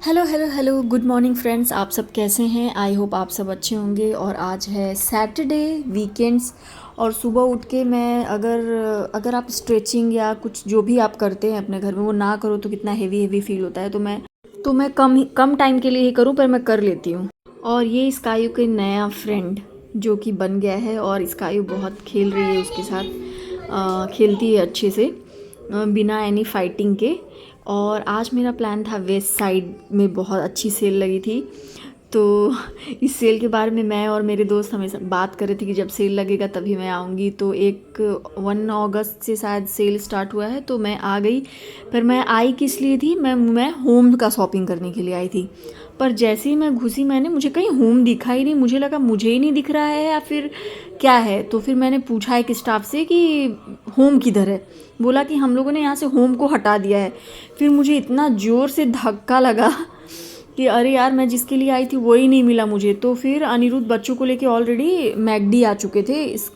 Hello hello hello good morning friends. आप सब कैसे हैं? आई होप आप सब अच्छे होंगे। और आज है सैटरडे, वीकेंड्स। और सुबह उठ के मैं अगर आप स्ट्रेचिंग या कुछ जो भी आप करते हैं अपने घर में वो ना करो तो कितना हेवी हेवी फील होता है। तो मैं कम टाइम के लिए ही करूं पर मैं कर लेती हूँ। और ये स्कायू के नया फ्रेंड जो कि बन गया है और स्कायू बहुत खेल रही है उसके साथ। खेलती है अच्छे से, बिना एनी फाइटिंग के। और आज मेरा प्लान था, वेस्ट साइड में बहुत अच्छी सेल लगी थी। तो इस सेल के बारे में मैं और मेरे दोस्त हमेशा बात कर रहे थे कि जब सेल लगेगा तभी मैं आऊँगी। तो 1 अगस्त से शायद सेल स्टार्ट हुआ है तो मैं आ गई। पर मैं आई किस लिए थी? मैं होम का शॉपिंग करने के लिए आई थी। पर जैसे ही मैं घुसी मुझे कहीं होम दिखा ही नहीं। मुझे लगा मुझे ही नहीं दिख रहा है या फिर क्या है। तो फिर मैंने पूछा एक स्टाफ से कि होम किधर है। बोला कि हम लोगों ने यहाँ से होम को हटा दिया है। फिर मुझे इतना ज़ोर से धक्का लगा कि अरे यार, मैं जिसके लिए आई थी वही नहीं मिला मुझे। तो फिर अनिरुद्ध बच्चों को लेके ऑलरेडी मैकडी आ चुके थे। इस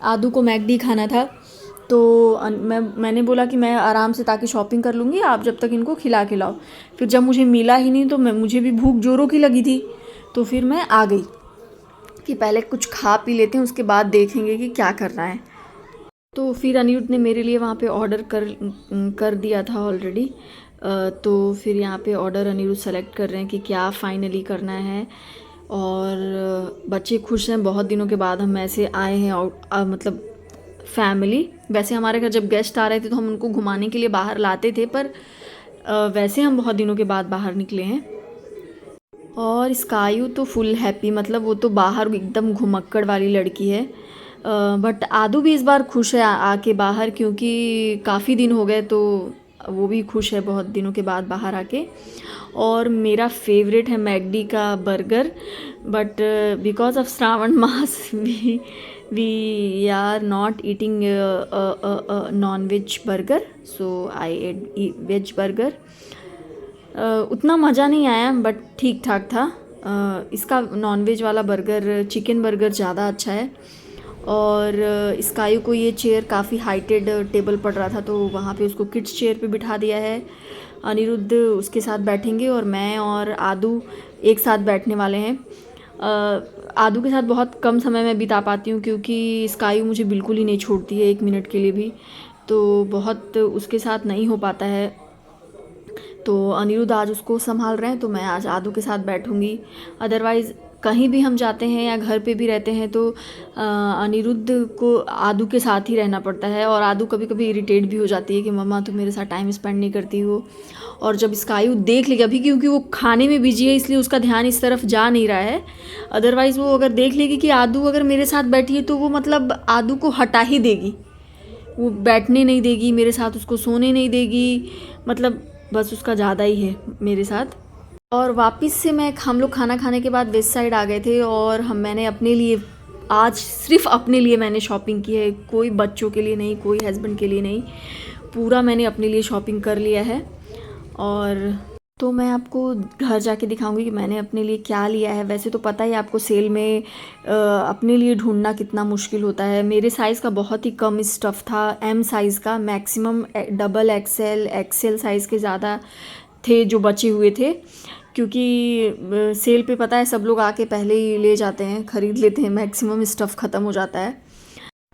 आदू को मैकडी खाना था। तो मैंने बोला कि मैं आराम से ताकि शॉपिंग कर लूँगी, आप जब तक इनको खिला के लाओ। फिर जब मुझे मिला ही नहीं तो मुझे भी भूख जोरों की लगी थी। तो फिर मैं आ गई कि पहले कुछ खा पी लेते हैं, उसके बाद देखेंगे कि क्या करना है। तो फिर अनिरुद्ध ने मेरे लिए वहाँ पे ऑर्डर कर दिया था ऑलरेडी। तो फिर यहाँ पे ऑर्डर अनिरुद्ध सेलेक्ट कर रहे हैं कि क्या फ़ाइनली करना है। और बच्चे खुश हैं, बहुत दिनों के बाद हम ऐसे आए हैं। और मतलब फैमिली, वैसे हमारे घर जब गेस्ट आ रहे थे तो हम उनको घुमाने के लिए बाहर लाते थे, पर वैसे हम बहुत दिनों के बाद बाहर निकले हैं। और स्कायू तो फुल हैप्पी, मतलब वो तो बाहर एकदम घुमक्कड़ वाली लड़की है। बट आदू भी इस बार खुश है आके बाहर, क्योंकि काफ़ी दिन हो गए तो वो भी खुश है बहुत दिनों के बाद बाहर आके। और मेरा फेवरेट है मैकडी का burger. But because of Shravan मास we are not eating non veg burger, so I had veg burger. उतना मज़ा नहीं आया बट ठीक ठाक था। इसका नॉनवेज वाला बर्गर, चिकन बर्गर ज़्यादा अच्छा है। और स्कायू को ये चेयर काफ़ी हाइटेड टेबल पड़ रहा था तो वहाँ पे उसको किड्स चेयर पे बिठा दिया है। अनिरुद्ध उसके साथ बैठेंगे और मैं और आदू एक साथ बैठने वाले हैं। आदू के साथ बहुत कम समय में बिता पाती हूँ क्योंकि स्कायू मुझे बिल्कुल ही नहीं छोड़ती है 1 मिनट के लिए भी। तो बहुत उसके साथ नहीं हो पाता है। तो अनिरुद्ध आज उसको संभाल रहे हैं तो मैं आज आदू के साथ बैठूंगी। अदरवाइज़ कहीं भी हम जाते हैं या घर पे भी रहते हैं तो अनिरुद्ध को आदू के साथ ही रहना पड़ता है। और आदू कभी कभी इरिटेट भी हो जाती है कि मम्मा तुम मेरे साथ टाइम स्पेंड नहीं करती हो। और जब स्कायू देख लेगी, अभी क्योंकि वो खाने में बिजी है इसलिए उसका ध्यान इस तरफ जा नहीं रहा है। अदरवाइज़ वो अगर देख लेगी कि आदू अगर मेरे साथ बैठी है तो वो मतलब आदू को हटा ही देगी। वो बैठने नहीं देगी मेरे साथ, उसको सोने नहीं देगी। मतलब बस उसका ज़्यादा ही है मेरे साथ। और वापस से हम लोग खाना खाने के बाद वेस्ट साइड आ गए थे और मैंने अपने लिए, आज सिर्फ अपने लिए मैंने शॉपिंग की है। कोई बच्चों के लिए नहीं, कोई हस्बैंड के लिए नहीं, पूरा मैंने अपने लिए शॉपिंग कर लिया है। और तो मैं आपको घर जाके दिखाऊंगी कि मैंने अपने लिए क्या लिया है। वैसे तो पता ही आपको सेल में अपने लिए ढूंढना कितना मुश्किल होता है। मेरे साइज़ का बहुत ही कम स्टफ़ था, एम साइज़ का। Maximum double XL, Excel size के ज़्यादा थे जो बचे हुए थे। क्योंकि सेल पे पता है सब लोग आके पहले ही ले जाते हैं, ख़रीद लेते हैं, मैक्सिमम स्टफ़ ख़त्म हो जाता है।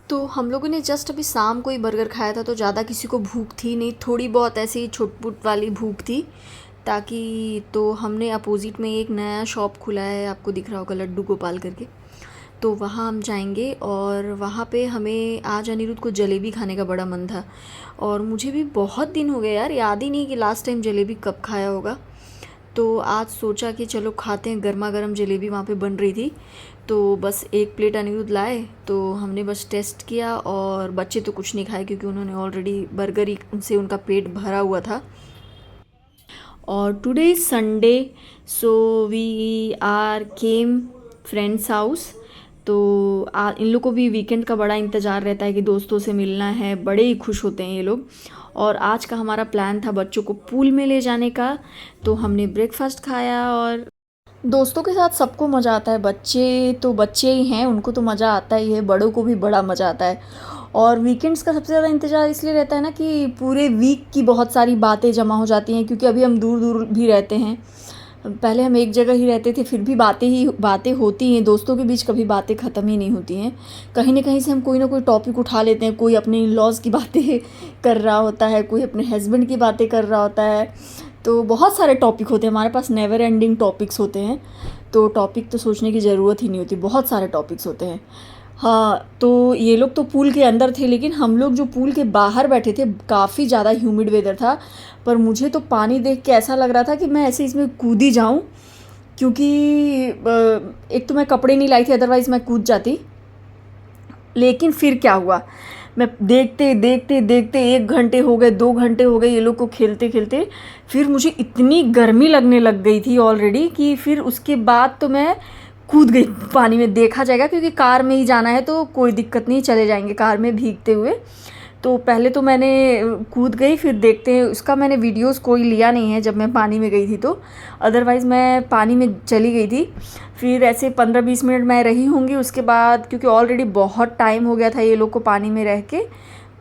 तो हम लोगों ने जस्ट अभी शाम को ही बर्गर खाया था तो ज़्यादा किसी को भूख थी नहीं, थोड़ी बहुत ऐसी छुटपुट वाली भूख थी। ताकि तो हमने अपोजिट में एक नया शॉप खुला है, आपको दिख रहा होगा, लड्डू गोपाल करके। तो वहाँ हम जाएंगे और वहाँ पे हमें आज अनिरुद्ध को जलेबी खाने का बड़ा मन था। और मुझे भी बहुत दिन हो गए यार, याद ही नहीं कि लास्ट टाइम जलेबी कब खाया होगा। तो आज सोचा कि चलो खाते हैं, गर्मा गर्म जलेबी वहाँ पे बन रही थी। तो बस एक प्लेट अनिरुद्ध लाए तो हमने बस टेस्ट किया। और बच्चे तो कुछ नहीं खाए क्योंकि उन्होंने ऑलरेडी बर्गर ही से उनका पेट भरा हुआ था। और today is Sunday, so we are came friends house. तो इन लोग को भी वीकेंड का बड़ा इंतज़ार रहता है कि दोस्तों से मिलना है, बड़े ही खुश होते हैं ये लोग। और आज का हमारा प्लान था बच्चों को पूल में ले जाने का। तो हमने ब्रेकफास्ट खाया और दोस्तों के साथ सबको मज़ा आता है। बच्चे तो बच्चे ही हैं, उनको तो मज़ा आता ही है, बड़ों को भी बड़ा मज़ा आता है। और वीकेंड्स का सबसे ज़्यादा इंतज़ार इसलिए रहता है ना कि पूरे वीक की बहुत सारी बातें जमा हो जाती हैं, क्योंकि अभी हम दूर दूर भी रहते हैं। पहले हम एक जगह ही रहते थे, फिर भी बातें होती हैं, दोस्तों के बीच कभी बातें ख़त्म ही नहीं होती हैं। कहीं ना कहीं से हम कोई ना कोई टॉपिक उठा लेते हैं, कोई अपने इन लॉज़ की बातें कर रहा होता है, कोई अपने हस्बैंड की बातें कर रहा होता है। तो बहुत सारे टॉपिक होते हैं हमारे पास, नेवर एंडिंग टॉपिक्स होते हैं। तो टॉपिक तो सोचने की ज़रूरत ही नहीं होती, बहुत सारे टॉपिक्स होते हैं। हाँ, तो ये लोग तो पूल के अंदर थे, लेकिन हम लोग जो पूल के बाहर बैठे थे, काफ़ी ज़्यादा ह्यूमिड वेदर था। पर मुझे तो पानी देख के ऐसा लग रहा था कि मैं ऐसे इसमें कूद ही जाऊँ, क्योंकि एक तो मैं कपड़े नहीं लाई थी, अदरवाइज़ मैं कूद जाती। लेकिन फिर क्या हुआ, मैं देखते देखते देखते 1 घंटे हो गए, 2 घंटे हो गए ये लोग को खेलते खेलते। फिर मुझे इतनी गर्मी लगने लग गई थी ऑलरेडी कि फिर उसके बाद तो मैं कूद गई पानी में। देखा जाएगा, क्योंकि कार में ही जाना है तो कोई दिक्कत नहीं, चले जाएंगे कार में भीगते हुए। तो पहले तो मैंने कूद गई, फिर देखते हैं। उसका मैंने वीडियोस कोई लिया नहीं है जब मैं पानी में गई थी, तो अदरवाइज़ मैं पानी में चली गई थी। फिर ऐसे 15-20 मिनट मैं रही होंगी, उसके बाद क्योंकि ऑलरेडी बहुत टाइम हो गया था ये लोग को पानी में रह के,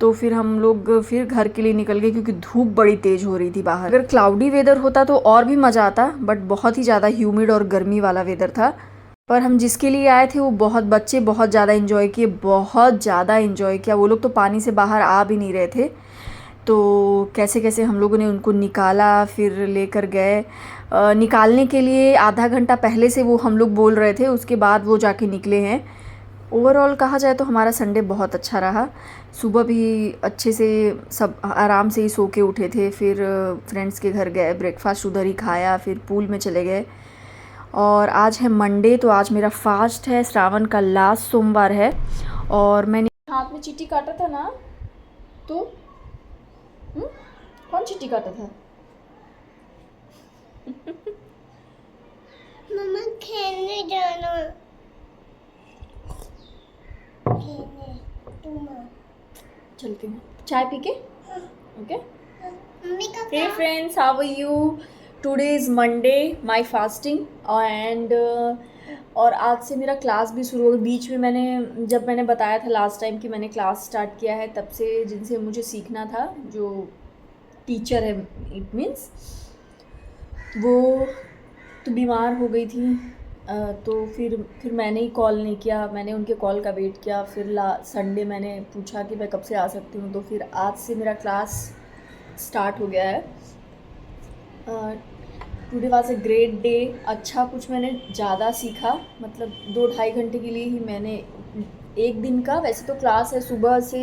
तो फिर हम लोग फिर घर के लिए निकल गए, क्योंकि धूप बड़ी तेज़ हो रही थी बाहर। अगर क्लाउडी वेदर होता तो और भी मज़ा आता, बट बहुत ही ज़्यादा ह्यूमिड और गर्मी वाला वेदर था। पर हम जिसके लिए आए थे वो बच्चे बहुत ज़्यादा इन्जॉय किए, बहुत ज़्यादा इन्जॉय किया। वो लोग तो पानी से बाहर आ भी नहीं रहे थे, तो कैसे कैसे हम लोगों ने उनको निकाला, फिर लेकर गए। निकालने के लिए आधा घंटा पहले से वो हम लोग बोल रहे थे, उसके बाद वो जाके निकले हैं। ओवरऑल कहा जाए तो हमारा संडे बहुत अच्छा रहा। सुबह भी अच्छे से सब आराम से ही सो के उठे थे, फिर फ्रेंड्स के घर गए, ब्रेकफास्ट उधर ही खाया, फिर पूल में चले गए। और आज है मंडे, तो आज मेरा फास्ट है, श्रावण का लास्ट सोमवार है। और मैंने हाथ में चींटी काटा था ना, तो कौन चींटी काटा था? मम्मा खेलने जाना, खेलने तुम चलती हूँ चाय पी के। ओके मम्मी का hey friends, how are you? Today is Monday, my fasting and और आज से मेरा क्लास भी शुरू हो गया। बीच में मैंने बताया था लास्ट टाइम कि मैंने क्लास स्टार्ट किया है, तब से जिनसे मुझे सीखना था, जो टीचर है इट मीन्स, वो तो बीमार हो गई थी। तो फिर मैंने ही कॉल नहीं किया, मैंने उनके कॉल का वेट किया। फिर संडे मैंने पूछा कि मैं कब से आ सकती हूँ, तो फिर आज से मेरा क्लास स्टार्ट हो गया है। Today was a great day. अच्छा, कुछ मैंने ज़्यादा सीखा, मतलब 2-2.5 घंटे के लिए ही मैंने एक दिन का। वैसे तो क्लास है सुबह से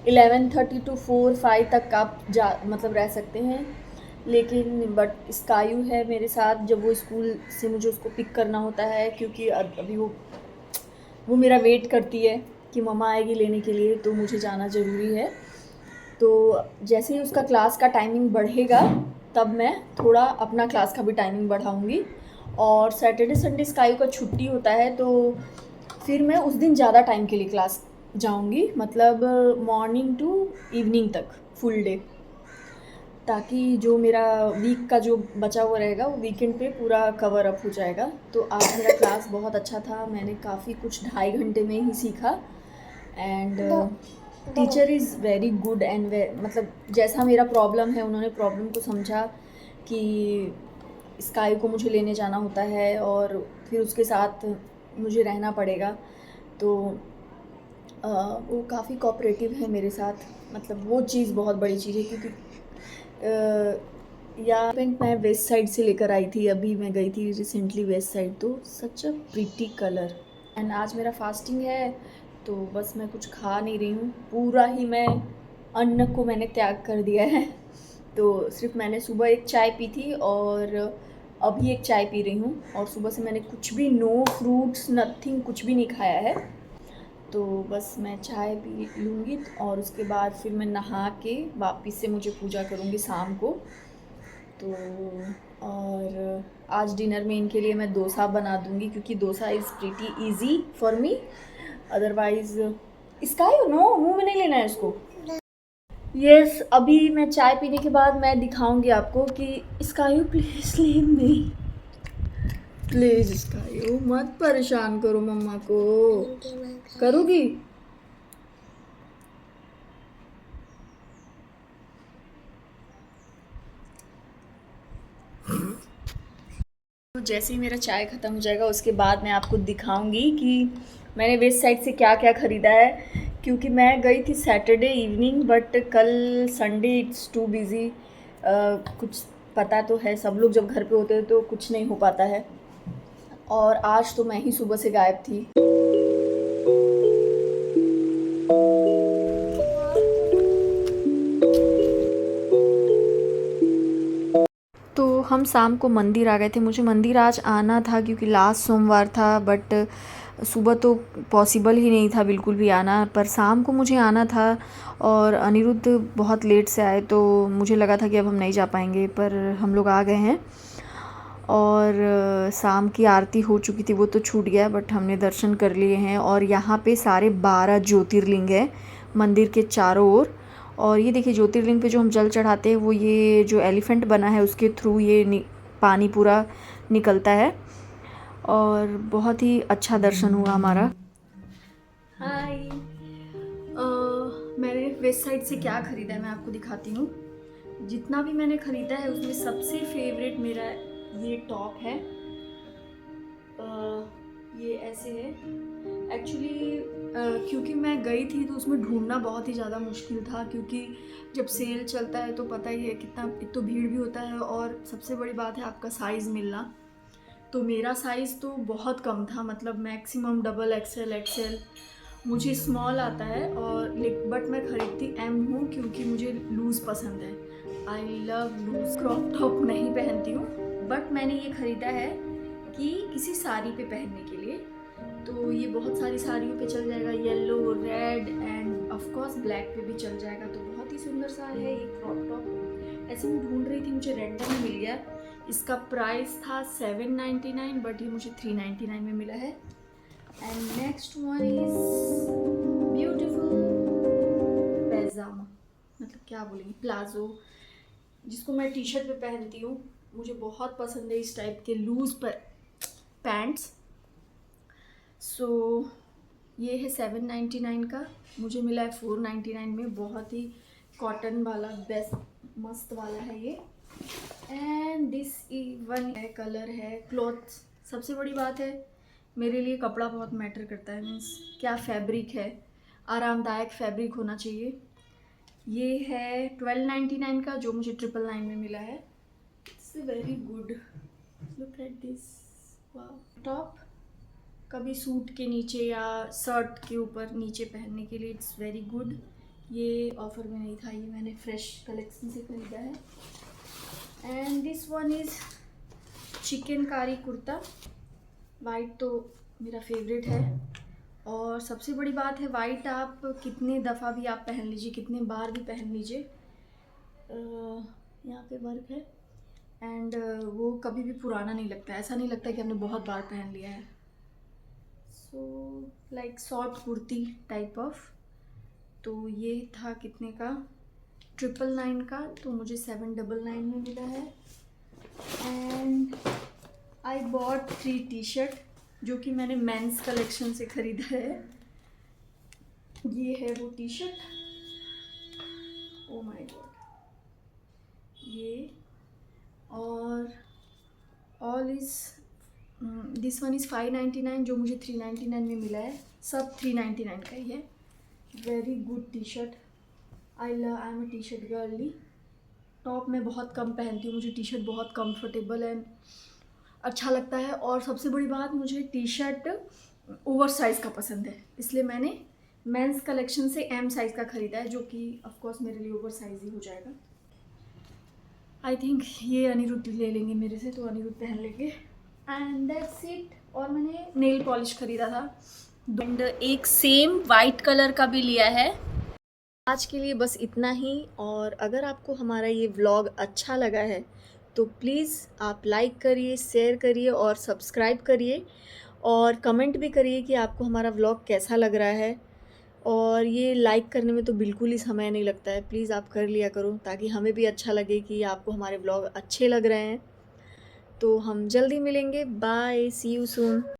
11:30 to 4-5 तक आप मतलब रह सकते हैं, लेकिन बट स्कायू है मेरे साथ। जब वो स्कूल से मुझे उसको पिक करना होता है, क्योंकि अभी वो मेरा वेट करती है कि मम्मा आएगी लेने के लिए, तो मुझे जाना ज़रूरी है। तो जैसे ही उसका क्लास का टाइमिंग बढ़ेगा, तब मैं थोड़ा अपना क्लास का भी टाइमिंग बढ़ाऊँगी। और सैटरडे संडे स्काई का छुट्टी होता है, तो फिर मैं उस दिन ज़्यादा टाइम के लिए क्लास जाऊँगी, मतलब मॉर्निंग टू इवनिंग तक फुल डे, ताकि जो मेरा वीक का जो बचा हुआ रहेगा वो वीकेंड पे पूरा कवर अप हो जाएगा। तो आज मेरा क्लास बहुत अच्छा था, मैंने काफ़ी कुछ 2.5 घंटे में ही सीखा। And teacher is very good and मतलब जैसा मेरा प्रॉब्लम है, उन्होंने प्रॉब्लम को समझा कि स्काई को मुझे लेने जाना होता है और फिर उसके साथ मुझे रहना पड़ेगा। तो वो काफ़ी कोऑपरेटिव है मेरे साथ, मतलब वो चीज़ बहुत बड़ी चीज़ है। क्योंकि या मैं वेस्ट साइड से लेकर आई थी, अभी मैं गई थी रिसेंटली वेस्ट साइड, तो सच अ प्रिटी कलर। एंड आज मेरा फास्टिंग है, तो बस मैं कुछ खा नहीं रही हूँ, पूरा ही मैं अन्न को मैंने त्याग कर दिया है। तो सिर्फ मैंने सुबह एक चाय पी थी और अभी एक चाय पी रही हूँ, और सुबह से मैंने कुछ भी, नो फ्रूट्स नथिंग, कुछ भी नहीं खाया है। तो बस मैं चाय पी लूँगी और उसके बाद फिर मैं नहा के वापस से मुझे पूजा करूँगी शाम को। तो और आज डिनर में इनके लिए मैं डोसा बना दूँगी, क्योंकि dosa is pretty easy for me. Otherwise sky no, मुँह में नहीं लेना है इसको। यस, अभी मैं चाय पीने के बाद मैं दिखाऊंगी आपको कि sky please leave me, please sky मत परेशान करो मम्मा को। करोगी? तो जैसे ही मेरा चाय ख़त्म हो जाएगा उसके बाद मैं आपको दिखाऊंगी कि मैंने वेस्ट साइड से क्या क्या ख़रीदा है, क्योंकि मैं गई थी सैटरडे इवनिंग, बट कल संडे इट्स टू बिज़ी। कुछ पता तो है, सब लोग जब घर पे होते हैं तो कुछ नहीं हो पाता है, और आज तो मैं ही सुबह से गायब थी। तो हम शाम को मंदिर आ गए थे। मुझे मंदिर आज आना था क्योंकि लास्ट सोमवार था, बट सुबह तो पॉसिबल ही नहीं था बिल्कुल भी आना, पर शाम को मुझे आना था। और अनिरुद्ध बहुत लेट से आए तो मुझे लगा था कि अब हम नहीं जा पाएंगे, पर हम लोग आ गए हैं। और शाम की आरती हो चुकी थी, वो तो छूट गया, बट हमने दर्शन कर लिए हैं। और यहाँ पे सारे 12 ज्योतिर्लिंग हैं मंदिर के चारों ओर। और ये देखिए ज्योतिर्लिंग पे जो हम जल चढ़ाते हैं वो ये जो एलिफेंट बना है उसके थ्रू ये पानी पूरा निकलता है, और बहुत ही अच्छा दर्शन हुआ हमारा। हाय, मैंने वेस्ट साइड से क्या ख़रीदा है मैं आपको दिखाती हूँ। जितना भी मैंने ख़रीदा है उसमें सबसे फेवरेट मेरा ये टॉप है। ये ऐसे है एक्चुअली, क्योंकि मैं गई थी तो उसमें ढूंढना बहुत ही ज़्यादा मुश्किल था, क्योंकि जब सेल चलता है तो पता ही है कितना, एक तो भीड़ भी होता है और सबसे बड़ी बात है आपका साइज़ मिलना। तो मेरा साइज़ तो बहुत कम था, मतलब मैक्सिमम डबल एक्सएल एक्सएल, मुझे स्मॉल आता है। और बट मैं ख़रीदती एम हूँ क्योंकि मुझे लूज़ पसंद है। I love loose. Crop top नहीं पहनती हूँ, बट मैंने ये ख़रीदा है कि किसी साड़ी पे पहनने के लिए। तो ये बहुत सारी साड़ियों पे चल जाएगा, yellow, red end of course black पे भी चल जाएगा। तो बहुत ही सुंदर सा है ये क्रॉप टॉप। ऐसे मैं ढूंढ रही थी, मुझे रेंटल में मिल गया। इसका प्राइस था 799, बट ये मुझे 399 में मिला है। And next one is beautiful pyjama, मतलब क्या बोलेंगे, प्लाजो, जिसको मैं टी शर्ट पे पहनती हूँ। मुझे बहुत पसंद है इस टाइप के लूज़ पैंट्स। सो ये है 799 का, मुझे मिला है 499 में। बहुत ही कॉटन वाला बेस्ट मस्त वाला है ये। एंड दिस वन है, कलर है, क्लॉथ। सबसे बड़ी बात है मेरे लिए कपड़ा बहुत मैटर करता है, मीन्स क्या फैब्रिक है, आरामदायक फैब्रिक होना चाहिए। ये है 1299 का, जो मुझे 999 में मिला है। It's very good, look at this. Top कभी सूट के नीचे या शर्ट के ऊपर नीचे पहनने के लिए इट्स वेरी गुड। ये ऑफ़र में नहीं था, ये मैंने फ्रेश कलेक्शन से ख़रीदा है। And this one is chikankari kurta, white तो मेरा फेवरेट है। और सबसे बड़ी बात है, वाइट आप कितने दफ़ा भी आप पहन लीजिए, कितने बार भी पहन लीजिए, यहाँ पे वर्क है। एंड वो कभी भी पुराना नहीं लगता, ऐसा नहीं लगता कि हमने बहुत बार पहन लिया है। So like short kurti type of. तो ये था कितने का, 999 का, तो मुझे 799 में मिला है। And I bought 3 T shirt, जो कि मैंने मेंस कलेक्शन से ख़रीदा है। ये है वो T shirt, oh my God, ये। और all is this one is 599, जो मुझे 399 में मिला है। सब 399 का ही है। Very good T shirt, I am a T shirt girly. Top मैं बहुत कम पहनती हूँ, मुझे टी शर्ट बहुत कंफर्टेबल एंड अच्छा लगता है। और सबसे बड़ी बात, मुझे टी शर्ट ओवर साइज़ का पसंद है, इसलिए मैंने मेंस कलेक्शन से एम साइज़ का ख़रीदा है, जो कि ऑफ कोर्स मेरे लिए ओवर साइज़ ही हो जाएगा। आई थिंक ये अनिरुद्ध ले लेंगे मेरे से, तो अनिरुद्ध पहन लेंगे। And that's it. और मैंने नेल पॉलिश ख़रीदा था, एंड एक सेम वाइट कलर का भी लिया है। आज के लिए बस इतना ही। और अगर आपको हमारा ये व्लॉग अच्छा लगा है तो प्लीज़ आप लाइक करिए, शेयर करिए और सब्सक्राइब करिए, और कमेंट भी करिए कि आपको हमारा व्लॉग कैसा लग रहा है। और ये लाइक करने में तो बिल्कुल ही समय नहीं लगता है, प्लीज़ आप कर लिया करो, ताकि हमें भी अच्छा लगे कि आपको हमारे व्लॉग अच्छे लग रहे हैं। तो हम जल्दी मिलेंगे, बाय, सी यू सून।